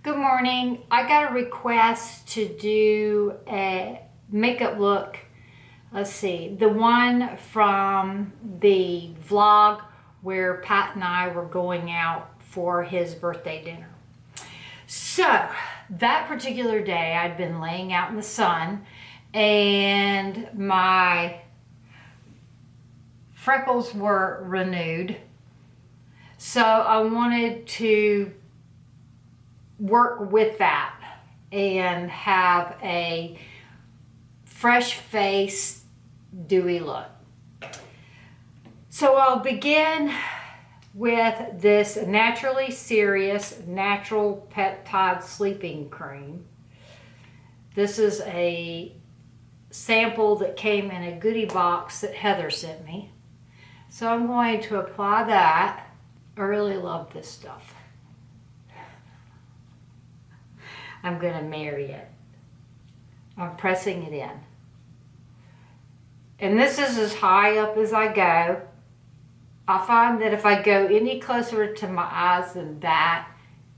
Good morning. I got a request to do a makeup look. Let's see, the one from the vlog where Pat and I were going out for his birthday dinner. So that particular day I'd been laying out in the sun and my freckles were renewed. So I wanted to work with that and have a fresh face, dewy look. So I'll begin with this Naturally Serious Natural Peptide Sleeping Cream. This is a sample that came in a goodie box that Heather sent me. So I'm going to apply that. I really love this stuff. I'm going to marry it. I'm pressing it in. And this is as high up as I go. I find that if I go any closer to my eyes than that,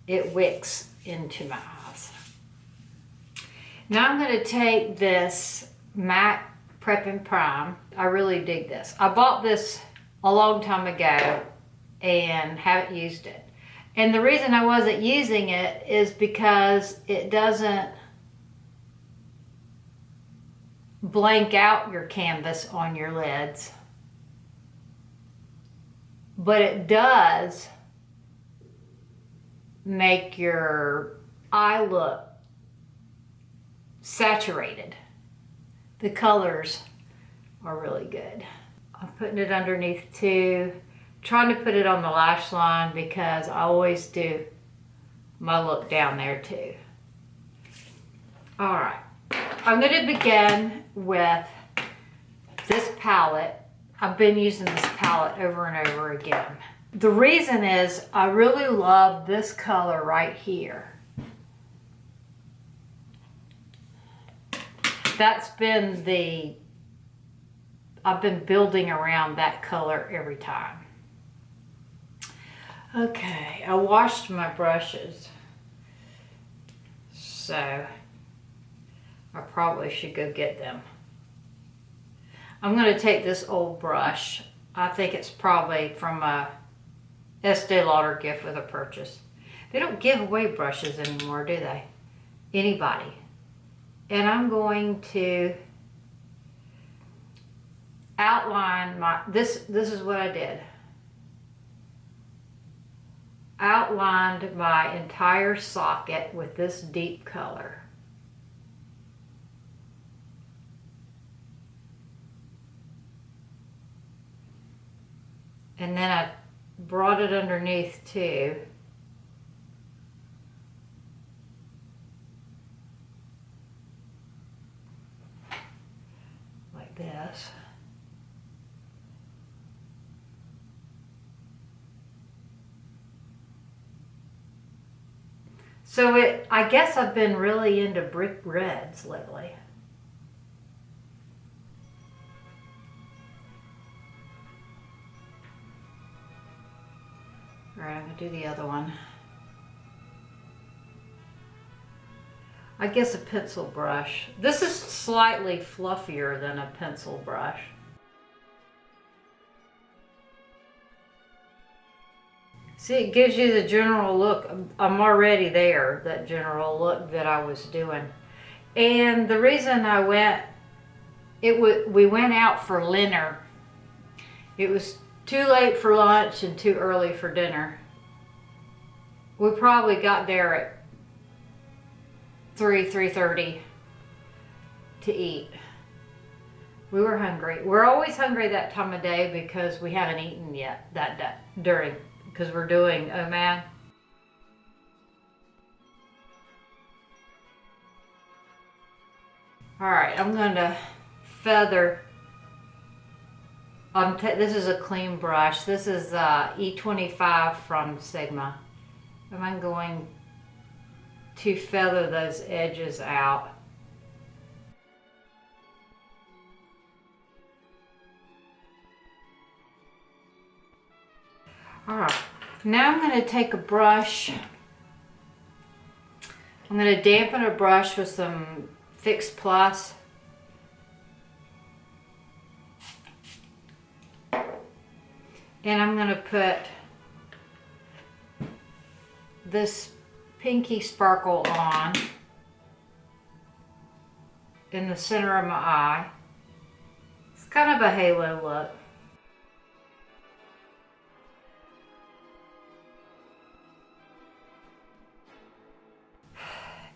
it wicks into my eyes. Now I'm going to take this MAC Prep and Prime. I really dig this. I bought this a long time ago and haven't used it. And the reason I wasn't using it is because it doesn't blank out your canvas on your lids. But it does make your eye look saturated. The colors are really good. I'm putting it underneath too. Trying to put it on the lash line because I always do my look down there too. All right, I'm going to begin with this palette. I've been using this palette over and over again. The reason is I really love this color right here. That's been I've been building around that color every time. Okay, I washed my brushes, so I probably should go get them. I'm going to take this old brush. I think it's probably from a Estee Lauder gift with a purchase. They don't give away brushes anymore, do they? Anybody. And I'm going to outline this is what I did. Outlined my entire socket with this deep color. And then I brought it underneath too. Like this. So I guess I've been really into brick reds lately. All right, I'm gonna do the other one. I guess a pencil brush. This is slightly fluffier than a pencil brush. See, it gives you the general look. I'm already there, that general look that I was doing. And the reason I went, we went out for dinner. It was too late for lunch and too early for dinner. We probably got there at 3:30 to eat. We were hungry. We're always hungry that time of day because we haven't eaten yet that day because we're doing OMAD. All right, I'm going to feather. This is a clean brush. This is E25 from Sigma. And I'm going to feather those edges out. All right, now I'm going to take a brush I'm going to dampen a brush with some Fix Plus. And I'm going to put this pinky sparkle on in the center of my eye. It's kind of a halo look.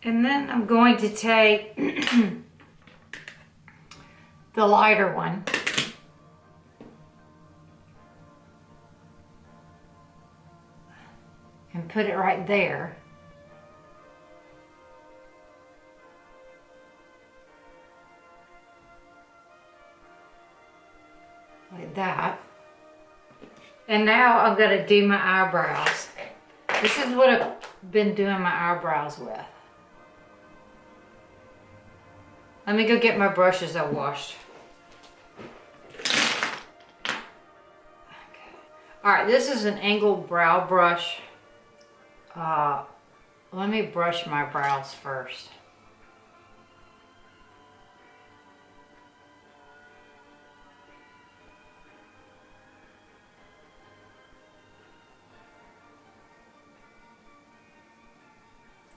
And then I'm going to take the lighter one and put it right there. Like that. And now I'm going to do my eyebrows. This is what I've been doing my eyebrows with. Let me go get my brushes I washed. Okay. All right, this is an angled brow brush. Let me brush my brows first.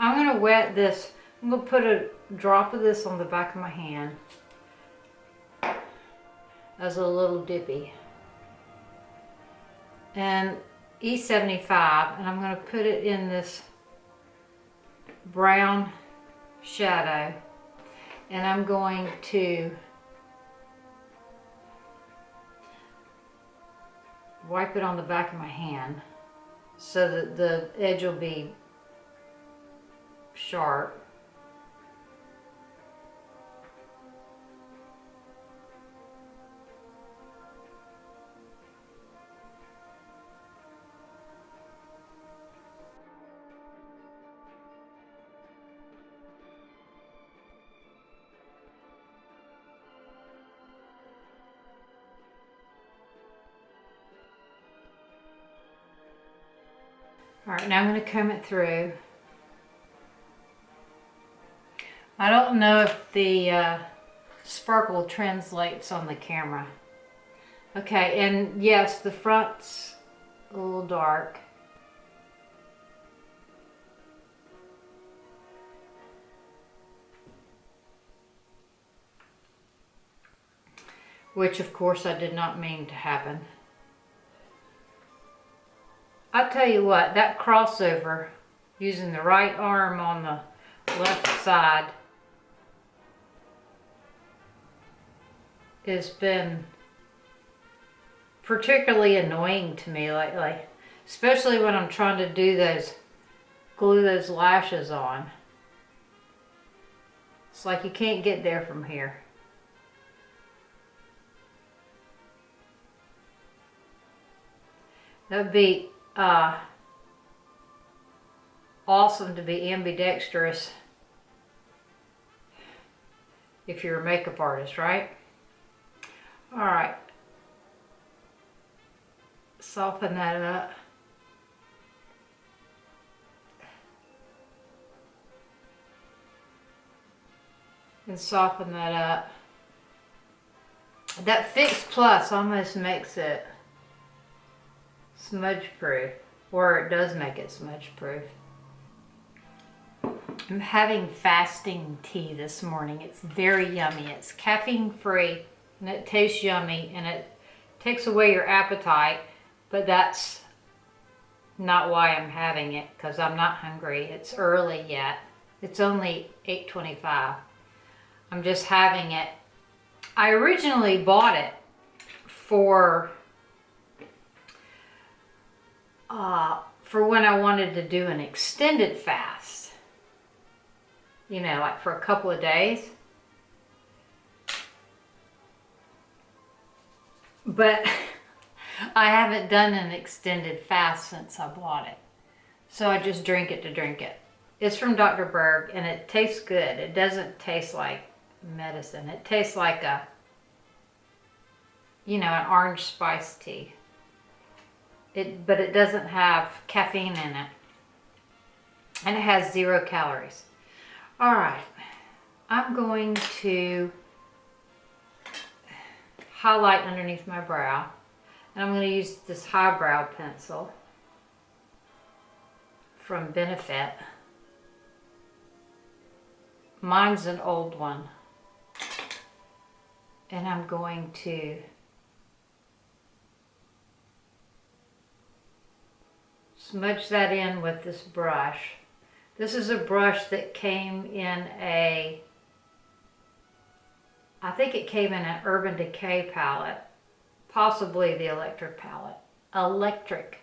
I'm going to wet this. I'm going to put a drop of this on the back of my hand as a little dippy. And E25, and I'm going to put it in this brown shadow. And I'm going to wipe it on the back of my hand so that the edge will be sharp. All right, now I'm going to comb it through. I don't know if the sparkle translates on the camera. Okay, and yes, the front's a little dark. Which, of course, I did not mean to happen. I'll tell you what, that crossover, using the right arm on the left side, has been particularly annoying to me lately, especially when I'm trying to do glue those lashes on. It's like you can't get there from here. That would be awesome to be ambidextrous if you're a makeup artist, right? All right, soften that up. And soften that up. That Fix Plus almost makes it smudge proof, or it does make it smudge proof. I'm having fasting tea this morning. It's very yummy. It's caffeine free and it tastes yummy and it takes away your appetite, but that's not why I'm having it, because I'm not hungry. It's early yet. It's only 8:25. I'm just having it. I originally bought it for when I wanted to do an extended fast. You know, like for a couple of days. But I haven't done an extended fast since I bought it. So I just drink it to drink it. It's from Dr. Berg and it tastes good. It doesn't taste like medicine. It tastes like an orange spice tea. But it doesn't have caffeine in it. And it has 0 calories. All right, I'm going to highlight underneath my brow. And I'm going to use this highbrow pencil from Benefit. Mine's an old one. And I'm going to smudge that in with this brush. This is a brush that came in a, I think it came in an Urban Decay palette, possibly the electric palette. Electric.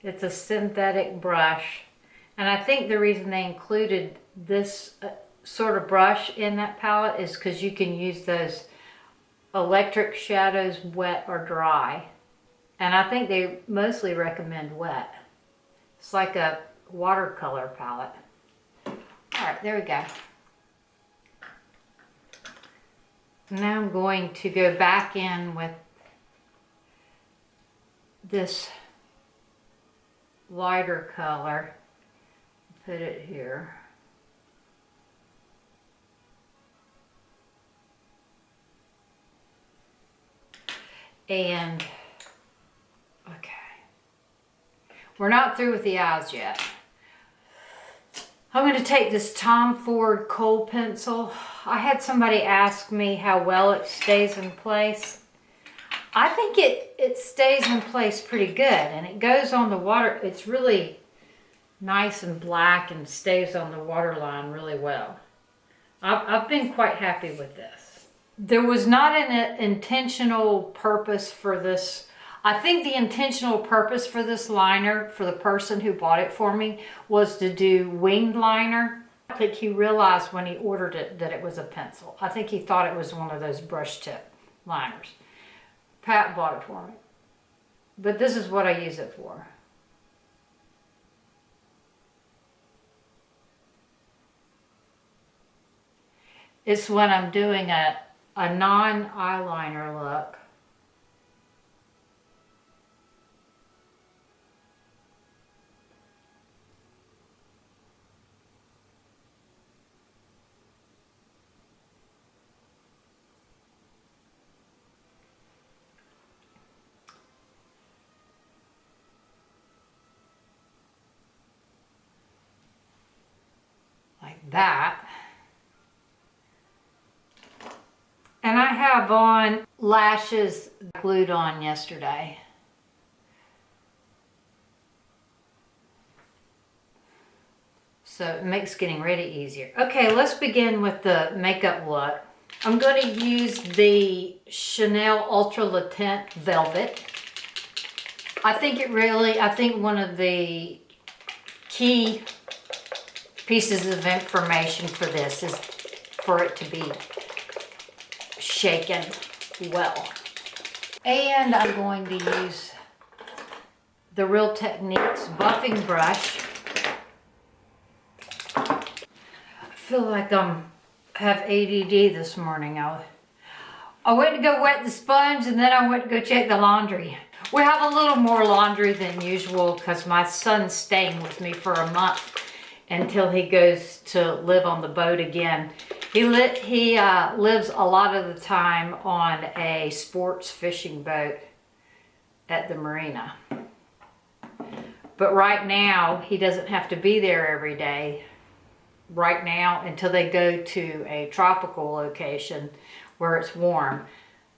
It's a synthetic brush, and I think the reason they included this sort of brush in that palette is because you can use those electric shadows wet or dry, and I think they mostly recommend wet. It's like a watercolor palette. All right, there we go. Now I'm going to go back in with this lighter color. Put it here. And, okay. We're not through with the eyes yet. I'm going to take this Ford Kohl pencil. I had somebody ask me how well it stays in place. I think it stays in place pretty good, and it goes on the water. It's really nice and black and stays on the waterline really well. I've been quite happy with this. There was not an intentional purpose for this. I think the intentional purpose for this liner, for the person who bought it for me, was to do winged liner. I think he realized when he ordered it that it was a pencil. I think he thought it was one of those brush tip liners. Pat bought it for me. But this is what I use it for. It's when I'm doing a non-eyeliner look. Like that. And I have on lashes glued on yesterday. So it makes getting ready easier. Okay, let's begin with the makeup look. I'm going to use the Chanel Ultra Le Tint Velvet. I think one of the key pieces of information for this is for it to be shaken well. And I'm going to use the Real Techniques buffing brush. I feel like I have ADD this morning. I went to go wet the sponge and then I went to go check the laundry. We have a little more laundry than usual because my son's staying with me for a month until he goes to live on the boat again. He lives a lot of the time on a sports fishing boat at the marina. But right now, he doesn't have to be there every day. Right now, until they go to a tropical location where it's warm.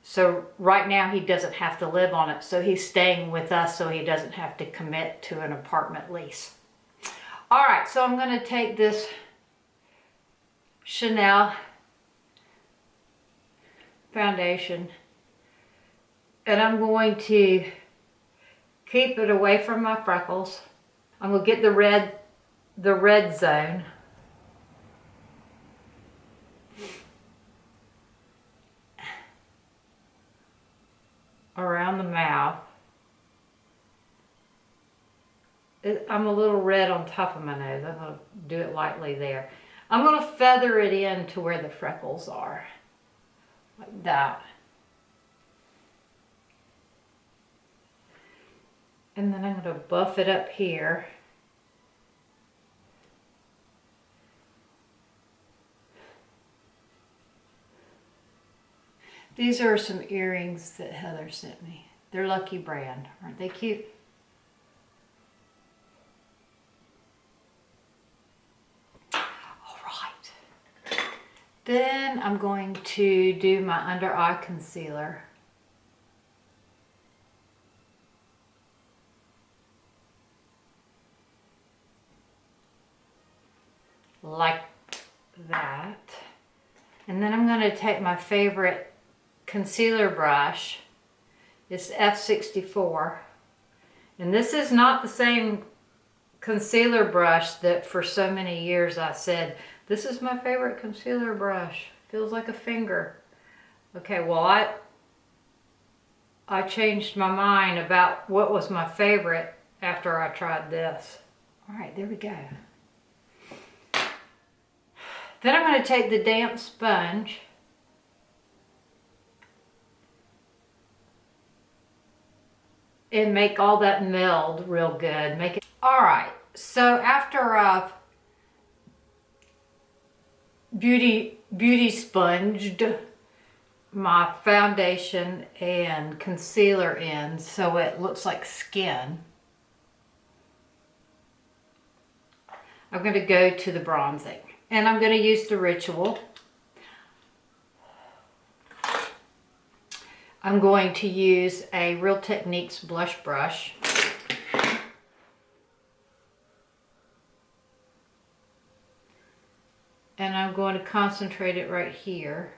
So right now, he doesn't have to live on it. So he's staying with us so he doesn't have to commit to an apartment lease. All right, so I'm going to take this Chanel foundation and I'm going to keep it away from my freckles. I'm going to get the red zone. Around the mouth. I'm a little red on top of my nose. I'm going to do it lightly there. I'm going to feather it in to where the freckles are. Like that. And then I'm going to buff it up here. These are some earrings that Heather sent me. They're Lucky Brand. Aren't they cute? All right. Then I'm going to do my under eye concealer. Like that. And then I'm going to take my favorite concealer brush. It's F64. And this is not the same concealer brush that for so many years I said, this is my favorite concealer brush. Feels like a finger. Okay, well I changed my mind about what was my favorite after I tried this. All right, there we go. Then I'm going to take the damp sponge and make all that meld real good. Make it. All right, so after I've beauty sponged my foundation and concealer in so it looks like skin, I'm going to go to the bronzing. And I'm going to use the Ritual. I'm going to use a Real Techniques blush brush. And I'm going to concentrate it right here.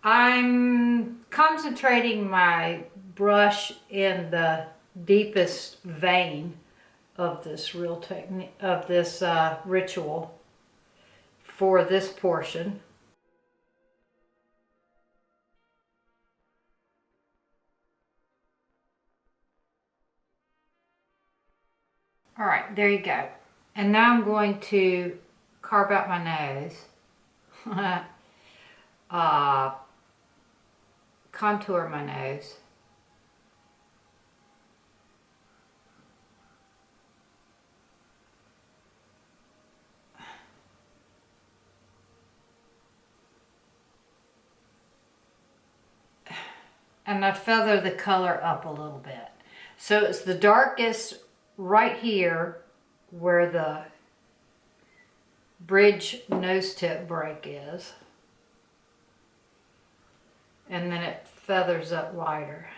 I'm concentrating my brush in the deepest vein of this Ritual for this portion. All right, there you go. And now I'm going to carve out my nose. Contour my nose. And I feather the color up a little bit. So it's the darkest right here where the bridge nose tip break is. And then it feathers up lighter.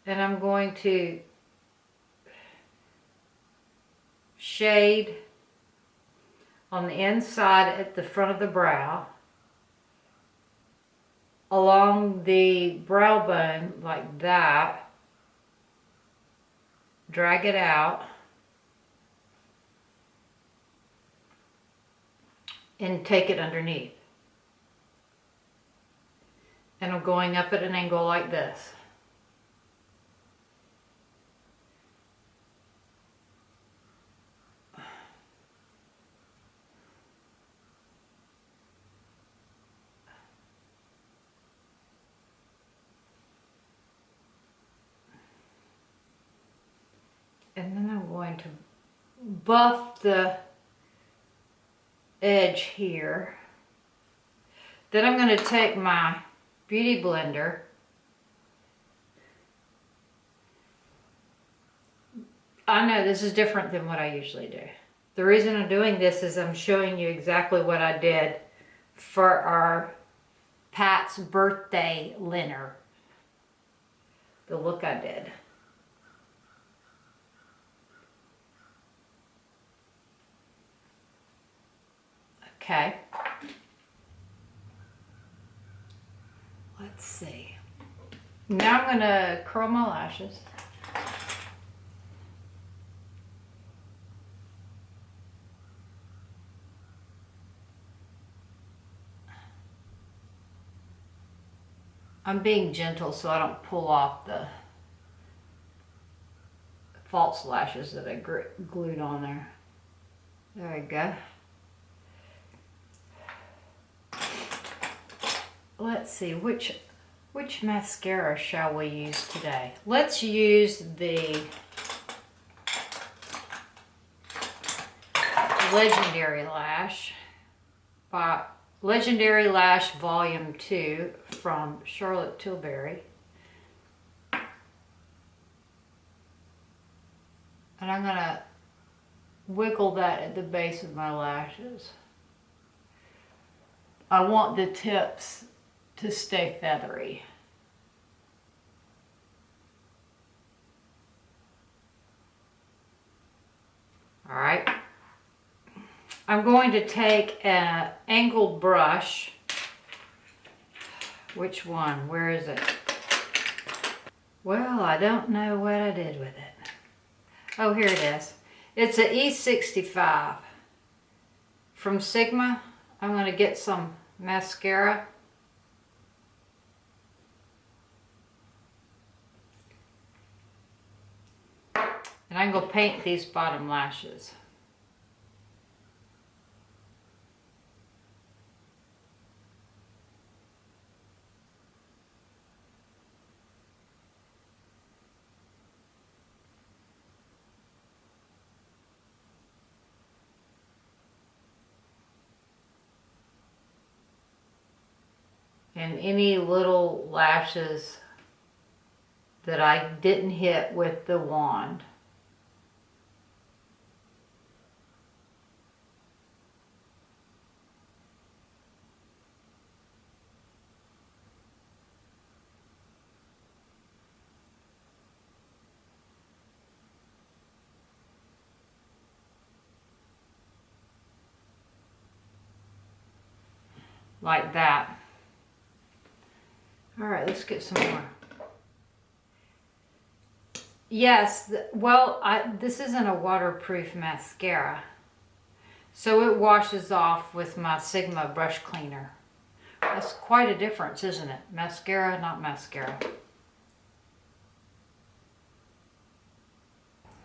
And I'm going to shade on the inside at the front of the brow, along the brow bone like that, drag it out, and take it underneath. And I'm going up at an angle like this. And then I'm going to buff the edge here. Then I'm going to take my Beauty Blender I know this is different than what I usually do. The reason I'm doing this is I'm showing you exactly what I did for our Pat's birthday liner. The look I did. Okay. Let's see. Now I'm going to curl my lashes. I'm being gentle so I don't pull off the false lashes that I glued on there. There we go. Let's see, which mascara shall we use today? Let's use the Legendary Lash by Legendary Lash Volume 2 from Charlotte Tilbury. And I'm going to wiggle that at the base of my lashes. I want the tips to stay feathery. All right. I'm going to take an angled brush. Which one? Where is it? Well, I don't know what I did with it. Oh, here it is. It's an E25 from Sigma. I'm going to get some mascara. And I'm going to paint these bottom lashes. And any little lashes that I didn't hit with the wand. Like that. All right, let's get some more. Yes, well, this isn't a waterproof mascara, so it washes off with my Sigma brush cleaner. That's quite a difference, isn't it? Mascara, not mascara.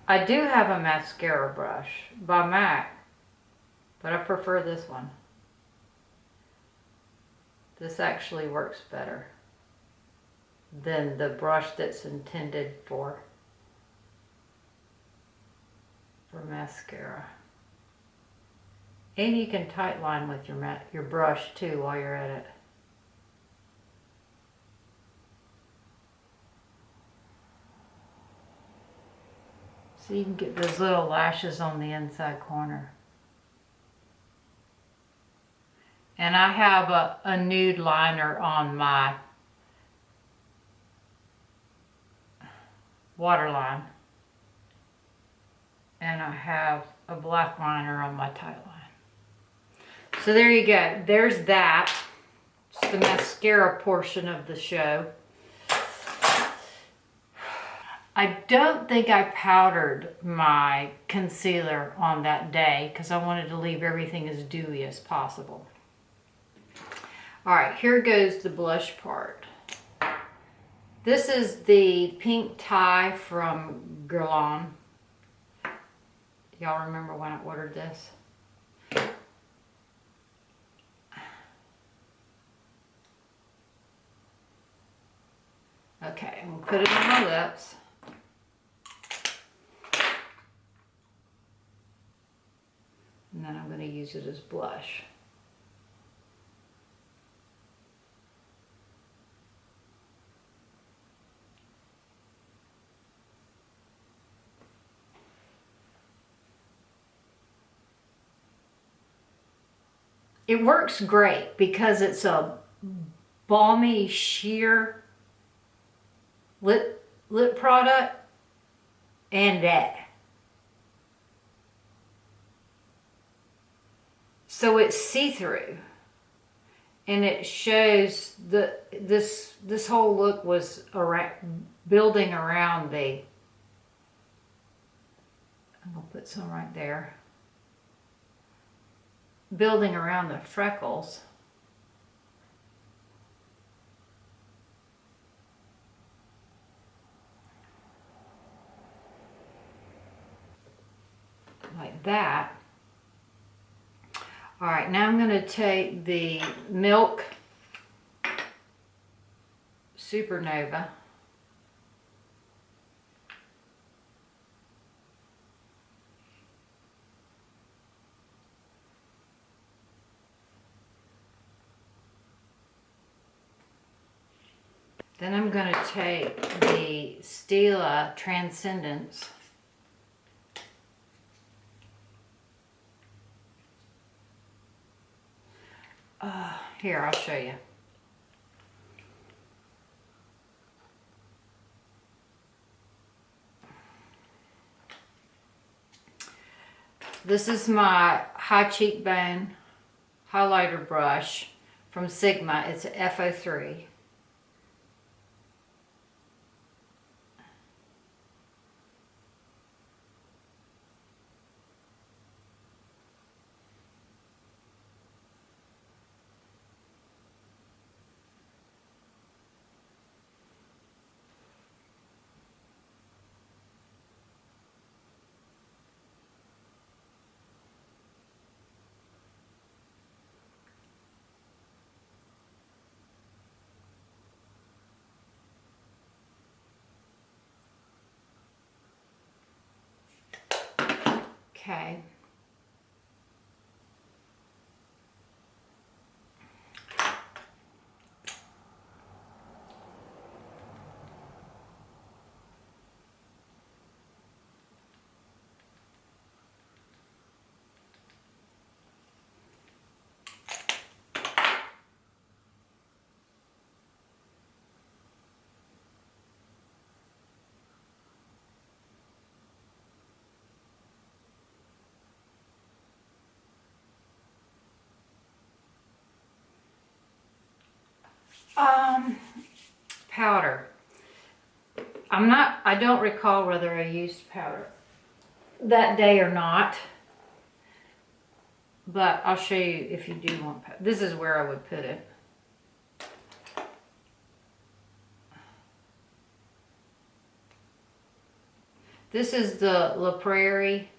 I do have a mascara brush by MAC, but I prefer this one. This actually works better than the brush that's intended for mascara. And you can tight line with your brush too while you're at it. So you can get those little lashes on the inside corner. And I have a nude liner on my Waterline. And I have a black liner on my tight line. So there you go. There's that. It's the mascara portion of the show. I don't think I powdered my concealer on that day because I wanted to leave everything as dewy as possible. All right, here goes the blush part. This is the pink tie from Guerlain. Y'all remember when I ordered this? Okay, I'm gonna put it on my lips. And then I'm going to use it as blush. It works great because it's a balmy, sheer lip product and that. So it's see-through, and it shows this whole look was building around the. I'm gonna put some right there. Building around the freckles. Like that. All right, now I'm going to take the Milk Supernova. Then I'm going to take the Stila Transcendence. Here, I'll show you. This is my high cheekbone highlighter brush from Sigma. It's a FO3. Okay. Powder. I don't recall whether I used powder that day or not, but I'll show you if you do want powder. This is where I would put it. This is the La Prairie.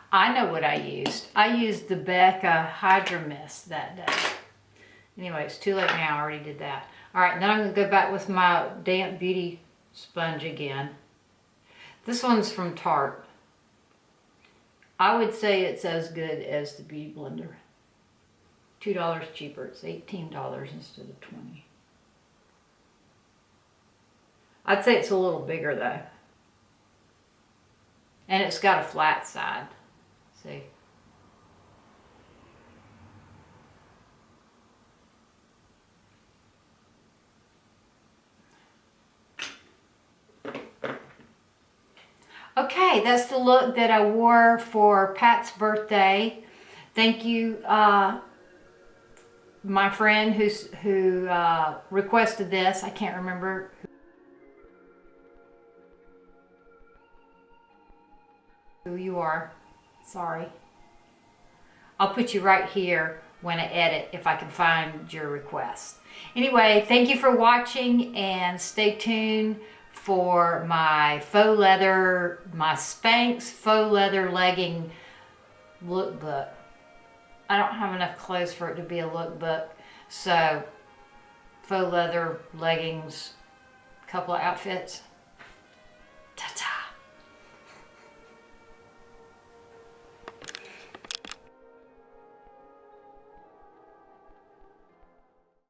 I know what I used. I used the Becca Hydra Mist that day. Anyway, it's too late now. I already did that. All right, now I'm going to go back with my damp beauty sponge again. This one's from Tarte. I would say it's as good as the Beauty Blender. $2 cheaper. It's $18 instead of $20. I'd say it's a little bigger though. And it's got a flat side. See? Okay, that's the look that I wore for Pat's birthday. Thank you, my friend who requested this. I can't remember who you are. Sorry. I'll put you right here when I edit if I can find your request. Anyway, thank you for watching and stay tuned for my faux leather, my Spanx faux leather legging lookbook. I don't have enough clothes for it to be a lookbook, so faux leather leggings, couple of outfits. Ta-ta.